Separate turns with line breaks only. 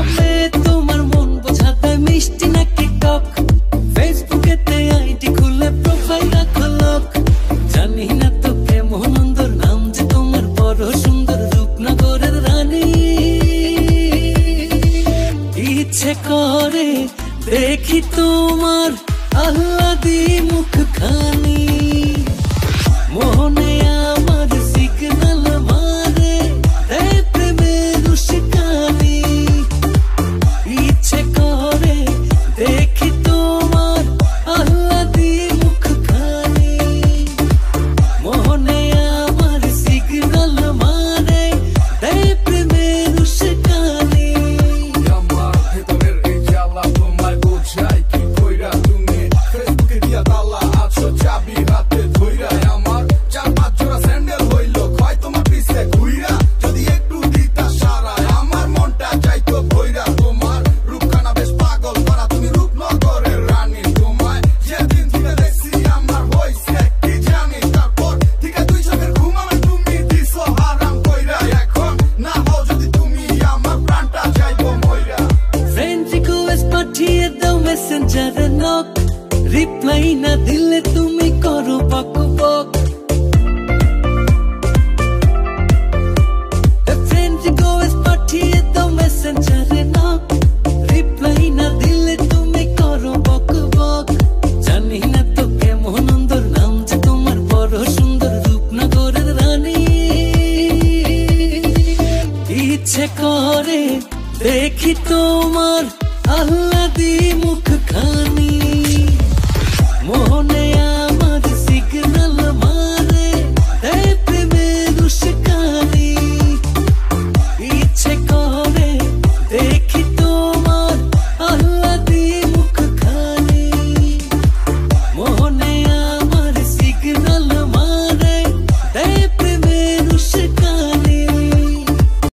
তবে তোমার মন বোঝাতে মিষ্টি নাকি টক, ফেসবুকেতে আইডি খুলে প্রোফাইল রাখো লোক। জানি না তো কেমন সুন্দর নাম যে তোমার, বড় সুন্দর রূপনগরের রানী। ইচ্ছে করে দেখি তোমার আহ্লাদি মুখখানি, মনে আমার সিগন্যাল মারে দেয় প্রেমের উস্কানি। ইচ্ছে করে দেখি তোমার আহ্লাদি মুখখানি, মনে আমার সিগন্যাল মারে দেয় প্রেমের উস্কানি।
আমার ভেতরের এই জ্বালা তোমায় বোঝাই কি কইরা, তুমি ফেসবুকে দিয়া তালা আছো চাবি হাতে ধইরা। আমার 4-5 জোড়া স্যান্ডেল হইলো ক্ষয় তোমার পিছে ঘুইরা, যদি একটু দিতা সারা আমার মনটা চাইতো ভইরা। তোমার রূপখানা বেশ পাগল করা, তুমি রূপনগরের রানী। তোমায় যেদিন থেকে দেখছি আমার হইছে কি জানি, তারপর থেকে 2 চোখের ঘুম আমার তুমি দিছো হারাম কইরা। এখন না হও যদি তুমি আমার প্রাণটা যাইবো মইরা।
ফ্রেন্ড রিকোয়েস্ট পাঠিয়ে দাও মেসেঞ্জারে নক, রিপ্লাই না দিলে তুমি করো বক বক। ফ্রেন্ড রিকোয়েস্ট পাঠিয়ে দাও মেসেঞ্জারে নক, রিপ্লাই না দিলে তুমি করো বক বক। জানি না তো কেমন সুন্দর নাম যে তোমার, বড় সুন্দর রূপনগরের রানী। ইচ্ছে করে দেখি তোমার আহ্লাদি মুখখানি, মনে আমার সিগন্যাল